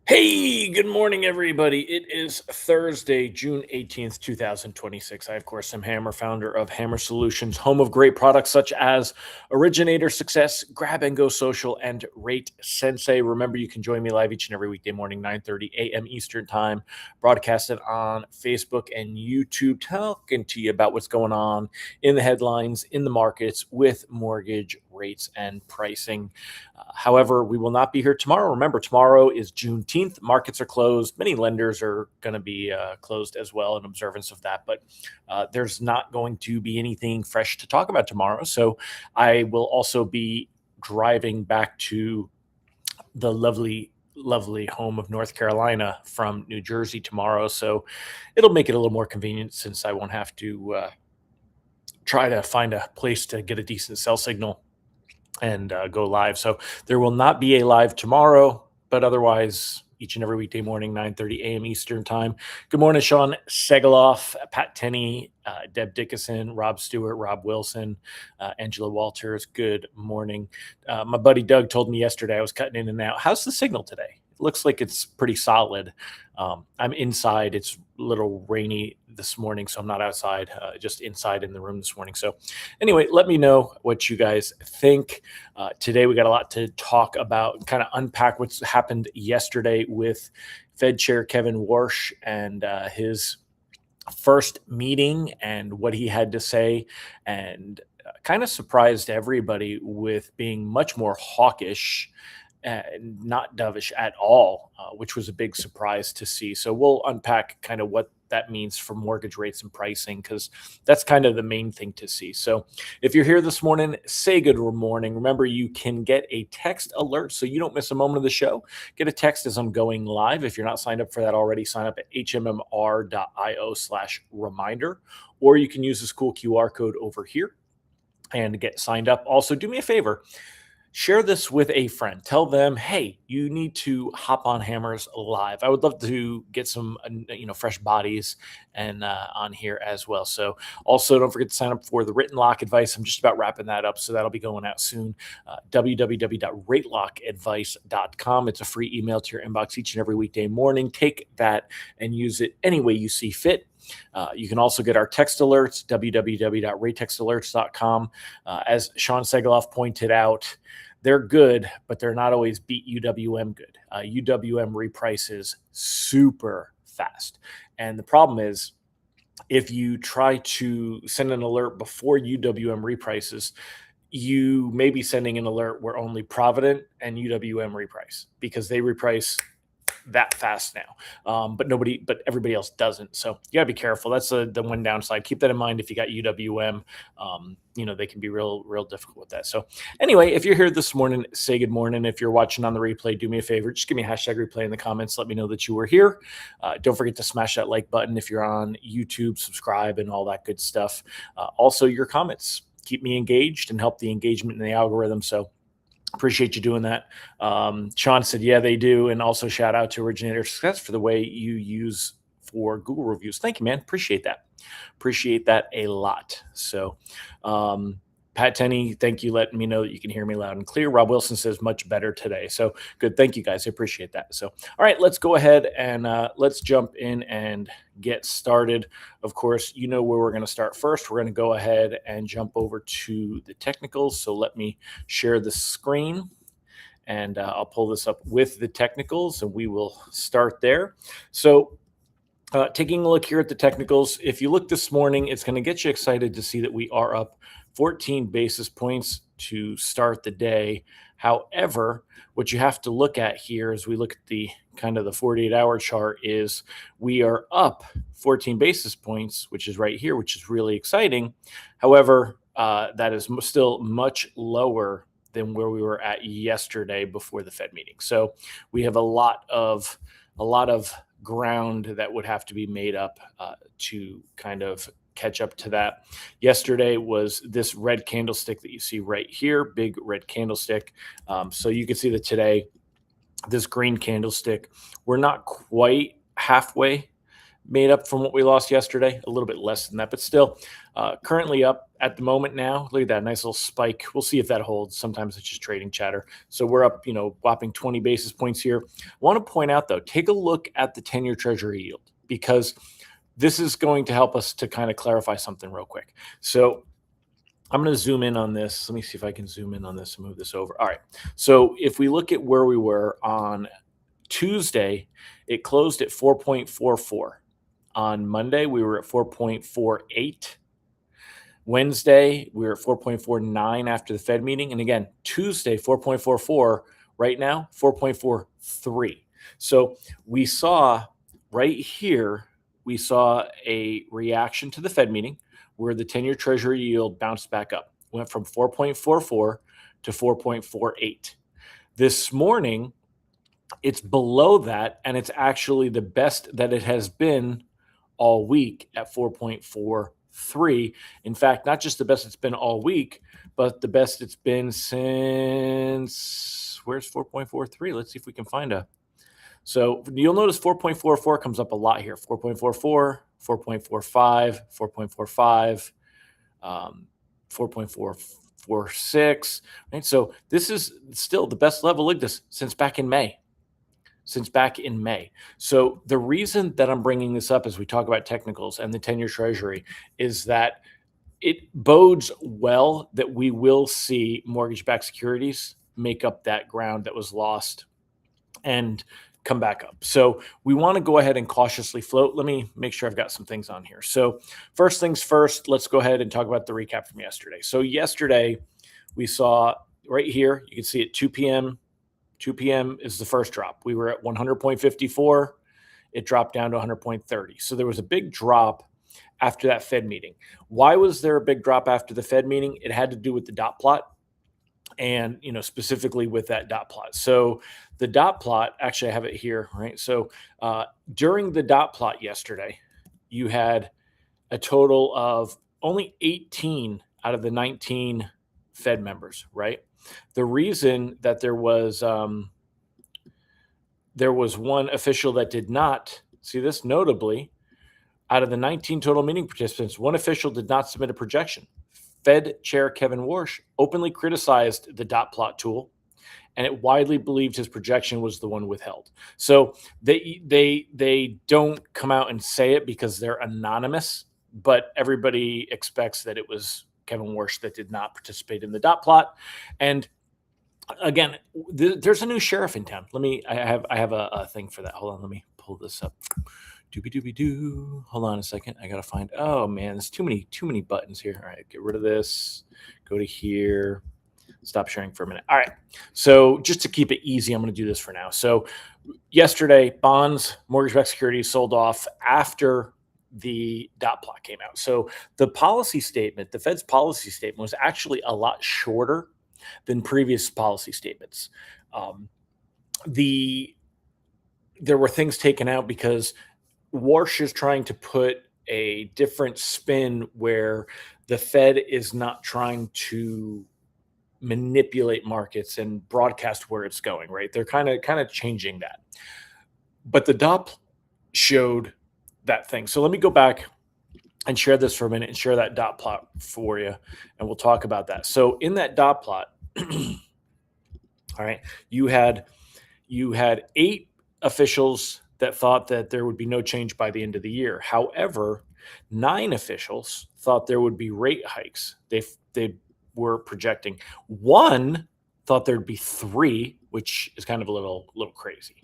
Hey, good morning, everybody. It is Thursday, June 18th, 2026. I, of course, am Hammer, founder of Hammer Solutions, home of great products such as Originator Success, Grab and Go Social, and Rate Sensei. Remember, you can join me live each and every weekday morning, 9:30 a.m. Eastern Time, broadcasted on Facebook and YouTube, talking to you about what's going on in the headlines, in the markets with mortgage rates and pricing. However, we will not be here tomorrow. Remember, tomorrow is Juneteenth. Markets are closed. Many lenders are going to be closed as well in observance of that. But there's not going to be anything fresh to talk about tomorrow. So I will also be driving back to the lovely home of North Carolina from New Jersey tomorrow. So it'll make it a little more convenient since I won't have to try to find a place to get a decent cell signal and go live. So there will not be a live tomorrow, but otherwise, each and every weekday morning, 9:30 a.m. Eastern Time. Good morning, Sean Segaloff, Pat Tenney, Deb Dickinson, Rob Stewart, Rob Wilson, Angela Walters. Good morning. My buddy Doug told me yesterday I was cutting in and out. How's the signal today? It looks like it's pretty solid. I'm inside. It's a little rainy this morning, so I'm not outside, just inside in the room this morning. So anyway, let me know what you guys think. Today, we got a lot to talk about, kind of unpack what's happened yesterday with Fed Chair Kevin Warsh and his first meeting and what he had to say, and kind of surprised everybody with being much more hawkish and not dovish at all, which was a big surprise to see. So we'll unpack kind of what that means for mortgage rates and pricing, because that's kind of the main thing to see. So if you're here this morning, say good morning. Remember, you can get a text alert so you don't miss a moment of the show. Get a text as I'm going live. If you're not signed up for that already, sign up at hmmr.io/reminder, or you can use this cool QR code over here and get signed up. Also, do me a favor, share this with a friend. Tell them, hey, you need to hop on Hammers Live. I would love to get some, fresh bodies and on here as well. So also don't forget to sign up for the written lock advice. I'm just about wrapping that up, so that'll be going out soon. www.ratelockadvice.com. It's a free email to your inbox each and every weekday morning. Take that and use it any way you see fit. You can also get our text alerts, www.ratetextalerts.com. As Sean Segaloff pointed out, they're good, but they're not always beat UWM good. UWM reprices super fast. And the problem is, if you try to send an alert before UWM reprices, you may be sending an alert where only Provident and UWM reprice, because they reprice that fast now. But everybody else doesn't. So you gotta be careful. That's the one downside. Keep that in mind. If you got UWM, they can be real difficult with that. So anyway, if you're here this morning, say good morning. If you're watching on the replay, do me a favor. Just give me a hashtag replay in the comments. Let me know that you were here. Don't forget to smash that like button. If you're on YouTube, subscribe and all that good stuff. Also, your comments keep me engaged and help the engagement in the algorithm. So appreciate you doing that. Sean said, yeah, they do. And also shout out to Originator Success for the way you use for Google reviews. Thank you, man. Appreciate that. Appreciate that a lot. So, Pat Tenney, thank you. Letting me know that you can hear me loud and clear. Rob Wilson says much better today. So good. Thank you, guys. I appreciate that. So, all right, let's go ahead and let's jump in and get started. Of course, you know where we're going to start first. We're going to go ahead and jump over to the technicals. So let me share the screen, and I'll pull this up with the technicals, and we will start there. So taking a look here at the technicals, if you look this morning, it's going to get you excited to see that we are up 14 basis points to start the day. However, what you have to look at here as we look at the kind of the 48-hour chart is we are up 14 basis points, which is right here, which is really exciting. However, that is still much lower than where we were at yesterday before the Fed meeting. So we have a lot of ground that would have to be made up to kind of catch up to that. Yesterday was this red candlestick that you see right here, big red candlestick. So you can see that today, this green candlestick, we're not quite halfway made up from what we lost yesterday, a little bit less than that, but still currently up at the moment now. Look at that nice little spike. We'll see if that holds. Sometimes it's just trading chatter. So we're up, whopping 20 basis points here. I want to point out, though, take a look at the 10-year Treasury yield, because this is going to help us to kind of clarify something real quick. So I'm going to zoom in on this. Let me see if I can zoom in on this and move this over. All right. So if we look at where we were on Tuesday, it closed at 4.44. On Monday, we were at 4.48. Wednesday, we were at 4.49 after the Fed meeting. And again, Tuesday, 4.44. Right now, 4.43. So we saw right here, we saw a reaction to the Fed meeting where the 10-year Treasury yield bounced back up, went from 4.44 to 4.48. This morning, it's below that, and it's actually the best that it has been all week at 4.43. In fact, not just the best it's been all week, but the best it's been since, where's 4.43? Let's see if we can find a. So you'll notice 4.44 comes up a lot here. 4.44, 4.45, 4.45, 4.446. Right? So this is still the best level like this since back in May. So the reason that I'm bringing this up as we talk about technicals and the 10-year Treasury is that it bodes well that we will see mortgage-backed securities make up that ground that was lost and come back up. So we want to go ahead and cautiously float. Let me make sure I've got some things on here. So first things first, let's go ahead and talk about the recap from yesterday. So yesterday we saw right here, you can see at 2 p.m., 2 p.m. is the first drop. We were at 100.54. It dropped down to 100.30. So there was a big drop after that Fed meeting. Why was there a big drop after the Fed meeting? It had to do with the dot plot and, specifically with that dot plot. So the dot plot, actually I have it here, right? So during the dot plot yesterday, you had a total of only 18 out of the 19 Fed members, right? The reason that there was one official that did not see this, notably, out of the 19 total meeting participants, one official did not submit a projection. Fed Chair Kevin Warsh openly criticized the dot plot tool, and it widely believed his projection was the one withheld. So they don't come out and say it because they're anonymous, but everybody expects that it was Kevin Warsh that did not participate in the dot plot. And again, there's a new sheriff in town. I have a thing for that. Hold on, let me pull this up. Doobie-doobie-doo. Hold on a second. I gotta find. Oh man, there's too many buttons here. All right, get rid of this. Go to here. Stop sharing for a minute. All right. So just to keep it easy, I'm going to do this for now. So yesterday, bonds, mortgage-backed securities sold off after the dot plot came out. So the policy statement, the Fed's policy statement, was actually a lot shorter than previous policy statements. There were things taken out because Warsh is trying to put a different spin where the Fed is not trying to manipulate markets and broadcast where it's going, right? They're kind of changing that. But the dot showed that thing. So let me go back and share this for a minute and share that dot plot for you, and we'll talk about that. So in that dot plot, all right, you had 8 officials that thought that there would be no change by the end of the year. However, 9 officials thought there would be rate hikes. They were projecting. 1 thought there'd be 3, which is kind of a little crazy.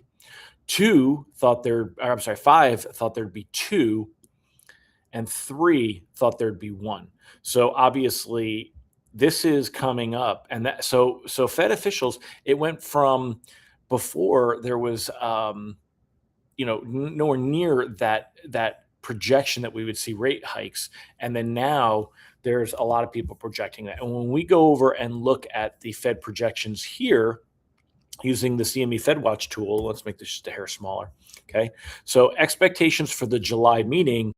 5 thought there'd be 2, and 3 thought there'd be 1. So obviously this is coming up, and that so Fed officials, it went from before there was nowhere near that projection that we would see rate hikes, and then now there's a lot of people projecting that. And when we go over and look at the Fed projections here using the CME FedWatch tool, let's make this just a hair smaller. Okay. So expectations for the July meeting.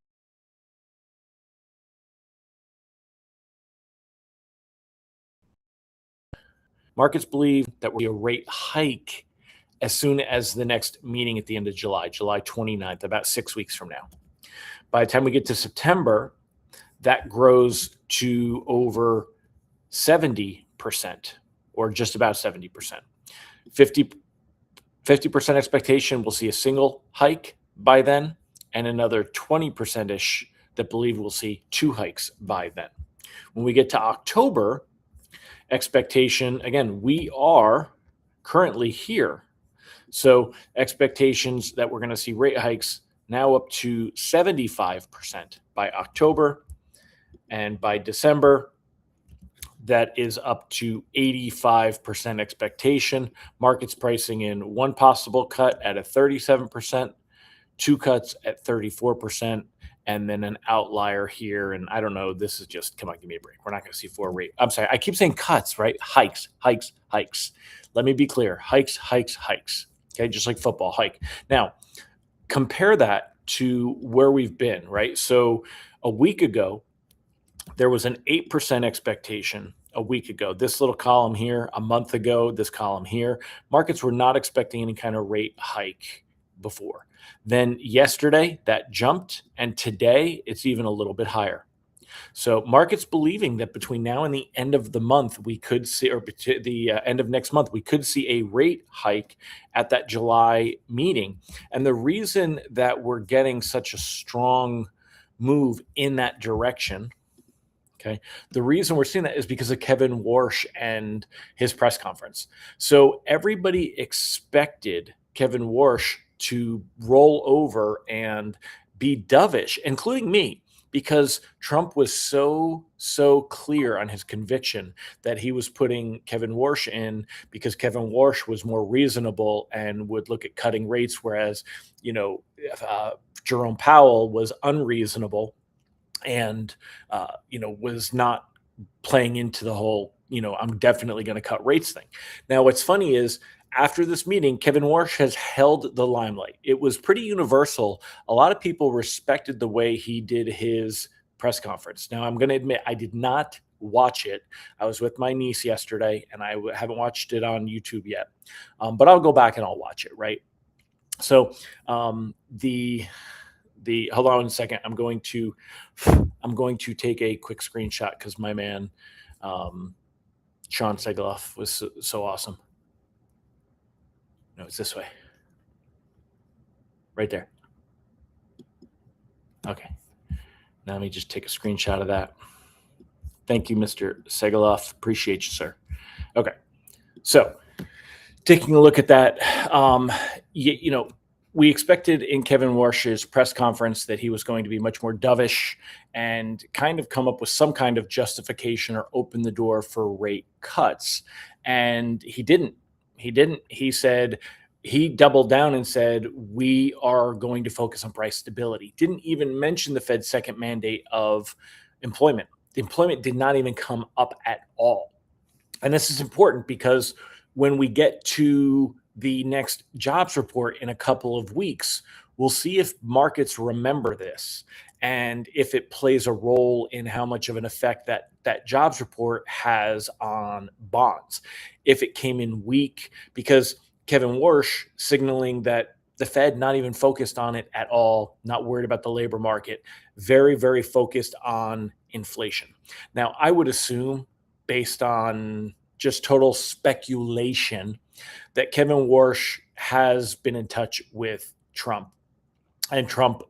Markets believe that will be a rate hike as soon as the next meeting at the end of July 29th, about 6 weeks from now. By the time we get to September, that grows to over 70% or just about 70%. 50% expectation we'll see a single hike by then, and another 20%-ish that believe we'll see two hikes by then. When we get to October, expectation, again, we are currently here. So expectations that we're going to see rate hikes now up to 75% by October, and by December, that is up to 85% expectation. Markets pricing in one possible cut at a 37%, two cuts at 34%, and then an outlier here. And I don't know, this is just, come on, give me a break. We're not going to see four rate. I'm sorry, I keep saying cuts, right? Hikes, hikes, hikes. Let me be clear. Hikes, hikes, hikes. Okay, just like football, hike. Now, compare that to where we've been, right? So a week ago, there was an 8% expectation a week ago. This little column here, a month ago, this column here. Markets were not expecting any kind of rate hike before. Then yesterday, that jumped, and today it's even a little bit higher. So markets believing that between now and the end of the month, we could see, or the end of next month, we could see a rate hike at that July meeting. And the reason that we're getting such a strong move in that direction, okay, the reason we're seeing that is because of Kevin Warsh and his press conference. So everybody expected Kevin Warsh to roll over and be dovish, including me, because Trump was so clear on his conviction that he was putting Kevin Warsh in because Kevin Warsh was more reasonable and would look at cutting rates, whereas, Jerome Powell was unreasonable and, was not playing into the whole, I'm definitely going to cut rates thing. Now, what's funny is, after this meeting, Kevin Warsh has held the limelight. It was pretty universal. A lot of people respected the way he did his press conference. Now, I'm going to admit, I did not watch it. I was with my niece yesterday, and I haven't watched it on YouTube yet. But I'll go back and I'll watch it, right? So the hold on a second. I'm going to take a quick screenshot because my man Sean Segaloff was so awesome. No, it's this way. Right there. Okay. Now let me just take a screenshot of that. Thank you, Mr. Segaloff. Appreciate you, sir. Okay. So taking a look at that, we expected in Kevin Warsh's press conference that he was going to be much more dovish and kind of come up with some kind of justification or open the door for rate cuts. And he didn't. He said, he doubled down and said, we are going to focus on price stability. Didn't even mention the Fed's second mandate of employment. The employment did not even come up at all. And this is important because when we get to the next jobs report in a couple of weeks, we'll see if markets remember this and if it plays a role in how much of an effect that jobs report has on bonds. If it came in weak, because Kevin Warsh signaling that the Fed not even focused on it at all, not worried about the labor market, very, very focused on inflation. Now, I would assume, based on just total speculation, that Kevin Warsh has been in touch with Trump, and Trump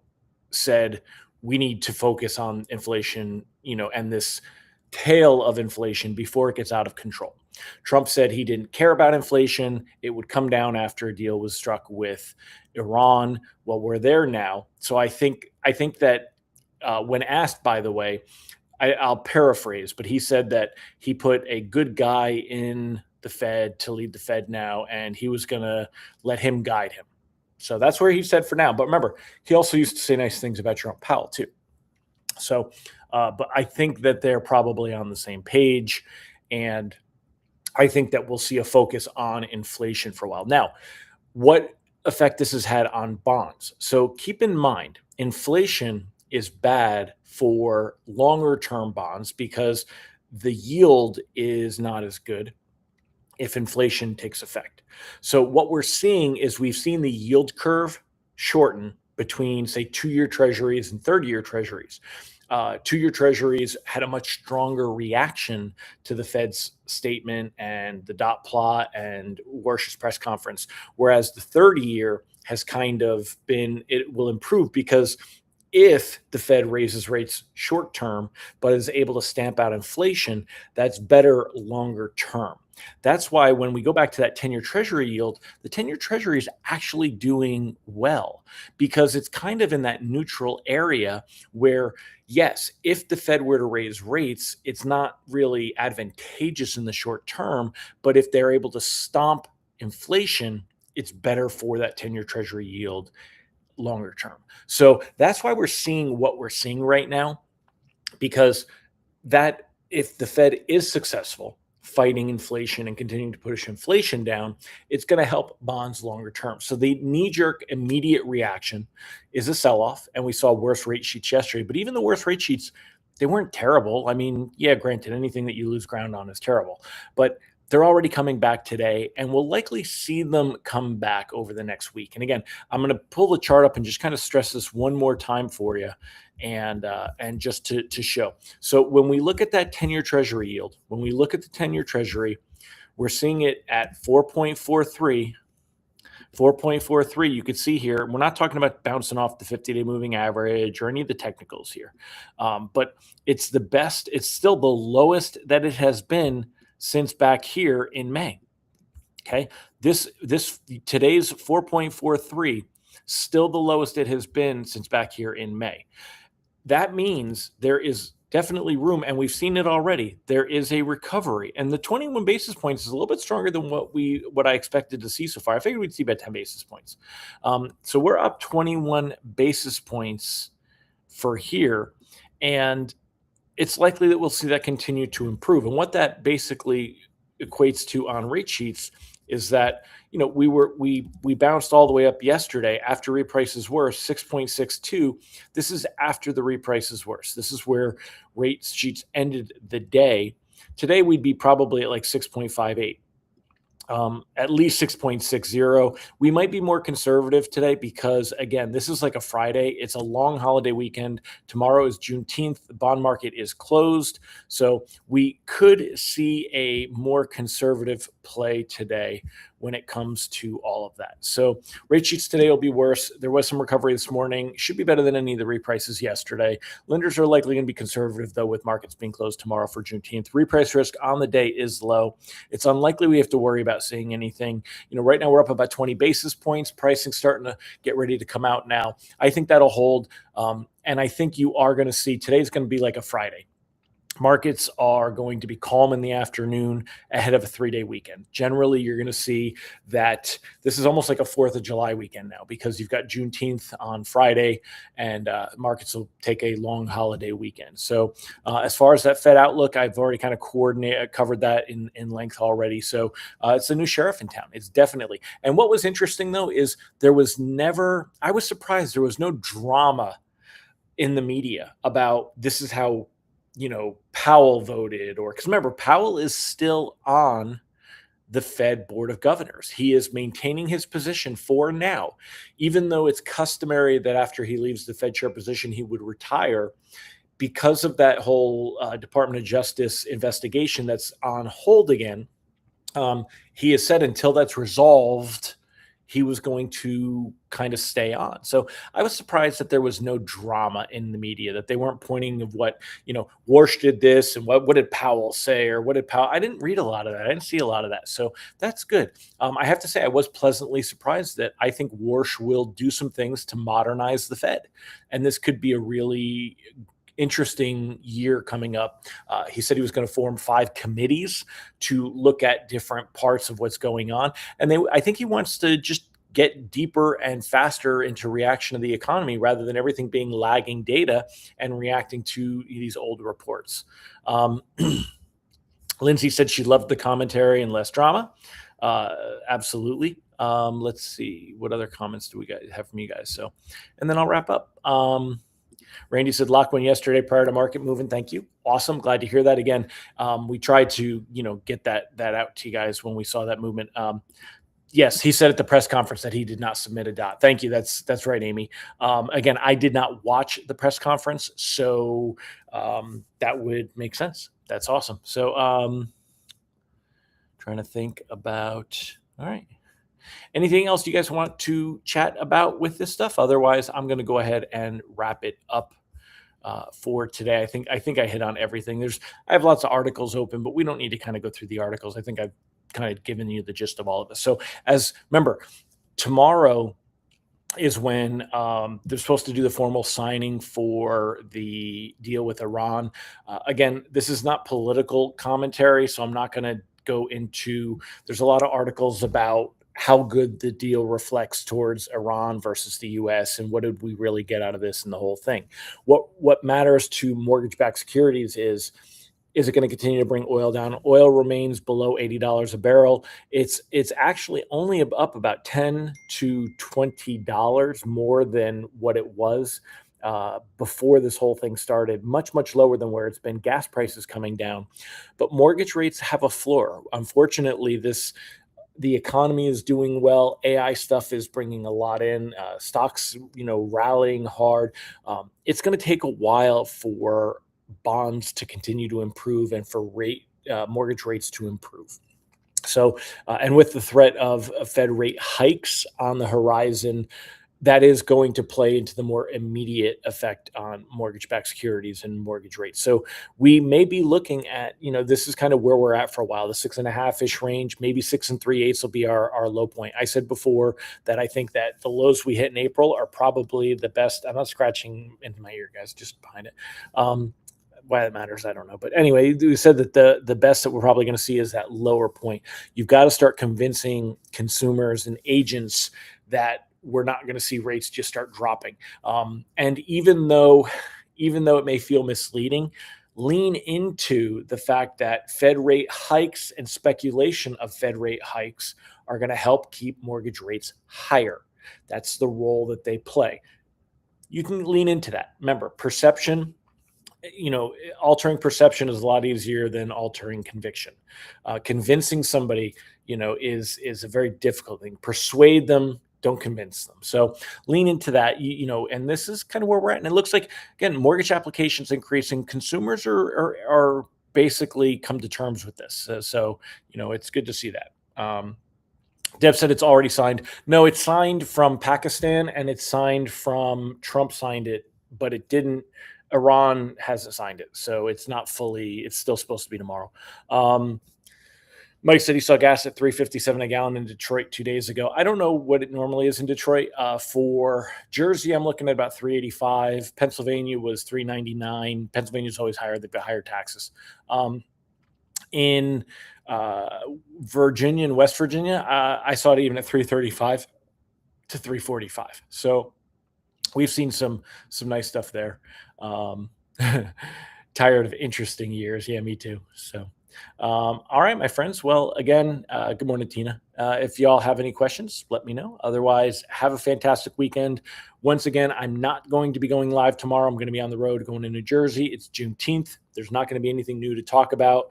said, we need to focus on inflation, and this tail of inflation before it gets out of control. Trump said he didn't care about inflation. It would come down after a deal was struck with Iran. Well, we're there now. So I think that when asked, by the way, I'll paraphrase, but he said that he put a good guy in the Fed to lead the Fed now, and he was going to let him guide him. So that's where he said for now. But remember, he also used to say nice things about Jerome Powell too. So, but I think that they're probably on the same page, and I think that we'll see a focus on inflation for a while. Now, what effect this has had on bonds? So keep in mind, inflation is bad for longer term bonds because the yield is not as good if inflation takes effect. So what we're seeing is we've seen the yield curve shorten between, say, 2-year treasuries and 30-year treasuries. 2-year treasuries had a much stronger reaction to the Fed's statement and the dot plot and Warsh's press conference, whereas the 30-year has kind of been, it will improve because if the Fed raises rates short term, but is able to stamp out inflation, that's better longer term. That's why when we go back to that 10-year treasury yield, the 10-year treasury is actually doing well because it's kind of in that neutral area where, yes, if the Fed were to raise rates, it's not really advantageous in the short term, but if they're able to stomp inflation, it's better for that 10-year treasury yield longer term. So that's why we're seeing what we're seeing right now, because that if the Fed is successful fighting inflation and continuing to push inflation down, it's going to help bonds longer term. So the knee-jerk immediate reaction is a sell-off, and we saw worse rate sheets yesterday. But even the worst rate sheets, they weren't terrible. I mean, yeah, granted, anything that you lose ground on is terrible, but they're already coming back today, and we'll likely see them come back over the next week. And again, I'm going to pull the chart up and just kind of stress this one more time for you, and just to show. So when we look at that 10-year treasury yield, when we look at the 10-year treasury, we're seeing it at 4.43. 4.43, you could see here, we're not talking about bouncing off the 50-day moving average or any of the technicals here, but it's the best. It's still the lowest that it has been since back here in May. Okay, this today's 4.43, still the lowest it has been since back here in May. That means there is definitely room, and we've seen it already. There is a recovery, and the 21 basis points is a little bit stronger than what I expected to see so far. I figured we'd see about 10 basis points. So we're up 21 basis points for here, and it's likely that we'll see that continue to improve. And what that basically equates to on rate sheets is that, you know, we bounced all the way up yesterday after reprices were 6.62. This is after the reprices worse. This is where rate sheets ended the day. Today we'd be probably at like 6.58. At least 6.60. We might be more conservative today because, again, this is like a Friday. It's a long holiday weekend. Tomorrow is Juneteenth. The bond market is closed. So we could see a more conservative play today when it comes to all of that. So rate sheets today will be worse. There was some recovery this morning. Should be better than any of the reprices yesterday. Lenders are likely going to be conservative, though, with markets being closed tomorrow for Juneteenth. Reprice risk on the day is low. It's unlikely we have to worry about seeing anything. You know, right now we're up about 20 basis points. Pricing starting to get ready to come out now. I think that'll hold. And I think you are going to see today's going to be like a Friday. Markets are going to be calm in the afternoon ahead of a 3-day weekend. Generally, you're going to see that this is almost like a 4th of July weekend now because you've got Juneteenth on Friday and markets will take a long holiday weekend. So as far as that Fed outlook, I've already kind of covered that in length already. So it's a new sheriff in town. It's definitely. And what was interesting, though, is I was surprised there was no drama in the media about this is how, you know, Powell voted, or because remember, Powell is still on the Fed Board of Governors. He is maintaining his position for now, even though it's customary that after he leaves the Fed chair position, he would retire because of that whole Department of Justice investigation that's on hold again. He has said until that's resolved, he was going to kind of stay on. So I was surprised that there was no drama in the media, that they weren't pointing of what, you know, Warsh did this and what did Powell say or what did Powell. I didn't read a lot of that. I didn't see a lot of that. So that's good. I have to say I was pleasantly surprised that I think Warsh will do some things to modernize the Fed. And this could be a really interesting year coming up. He said he was going to form 5 committees to look at different parts of what's going on. And I think he wants to just get deeper and faster into reaction of the economy rather than everything being lagging data and reacting to these old reports. Lindsay said she loved the commentary and less drama. Absolutely. Let's see. What other comments do we have from you guys? So, and then I'll wrap up. Randy said lock one yesterday prior to market moving. Thank you. Awesome. Glad to hear that again. We tried to, get that out to you guys when we saw that movement. Yes, he said at the press conference that he did not submit a dot. Thank you. That's right, Amy. Again, I did not watch the press conference, so that would make sense. That's awesome. So, trying to think about. All right. Anything else you guys want to chat about with this stuff? Otherwise, I'm going to go ahead and wrap it up for today. I think I hit on everything. I have lots of articles open, but we don't need to kind of go through the articles. I think I've kind of given you the gist of all of this. So as remember, tomorrow is when they're supposed to do the formal signing for the deal with Iran. Again, this is not political commentary, so I'm not going to go into. There's a lot of articles about how good the deal reflects towards Iran versus the U.S. and what did we really get out of this and the whole thing. What matters to mortgage-backed securities is it going to continue to bring oil down? Oil remains below $80 a barrel. It's actually only up about $10 to $20 more than what it was before this whole thing started. Much lower than where it's been. Gas prices coming down, but mortgage rates have a floor. Unfortunately, the economy is doing well. AI stuff is bringing a lot in. Stocks, rallying hard. It's going to take a while for bonds to continue to improve and for mortgage rates to improve. So, and with the threat of Fed rate hikes on the horizon, that is going to play into the more immediate effect on mortgage-backed securities and mortgage rates. So we may be looking at, this is kind of where we're at for a while, the 6.5-ish range, maybe 6 3/8 will be our low point. I said before that I think that the lows we hit in April are probably the best. I'm not scratching into my ear, guys, just behind it. Why that matters, I don't know. But anyway, we said that the best that we're probably going to see is that lower point. You've got to start convincing consumers and agents that we're not going to see rates just start dropping. And even though it may feel misleading, lean into the fact that Fed rate hikes and speculation of Fed rate hikes are going to help keep mortgage rates higher. That's the role that they play. You can lean into that. Remember, perception, altering perception is a lot easier than altering conviction. Convincing somebody, is a very difficult thing. Persuade them, don't convince them. So lean into that, and this is kind of where we're at. And it looks like, again, mortgage applications increasing. Consumers are basically come to terms with this. So it's good to see that. Deb said it's already signed. No, it's signed from Pakistan and it's signed from Trump signed it, but it didn't. Iran hasn't signed it, so it's not fully. It's still supposed to be tomorrow. Mike said he saw gas at $3.57 a gallon in Detroit 2 days ago. I don't know what it normally is in Detroit. For Jersey, I'm looking at about $3.85. Pennsylvania was $3.99. Pennsylvania's always higher. They've got higher taxes. In Virginia and West Virginia, I saw it even at $3.35 to $3.45. So we've seen some nice stuff there. Tired of interesting years. Yeah, me too. So. All right, my friends. Well, again, good morning, Tina. If y'all have any questions, let me know. Otherwise, have a fantastic weekend. Once again, I'm not going to be going live tomorrow. I'm going to be on the road going to New Jersey. It's Juneteenth. There's not going to be anything new to talk about.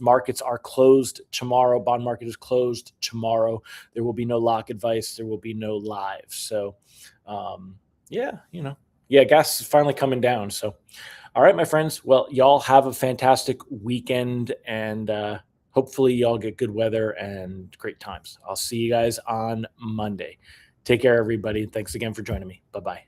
Markets are closed tomorrow. Bond market is closed tomorrow. There will be no lock advice. There will be no live. So, gas is finally coming down. So, all right, my friends. Well, y'all have a fantastic weekend, and hopefully y'all get good weather and great times. I'll see you guys on Monday. Take care, everybody. Thanks again for joining me. Bye-bye.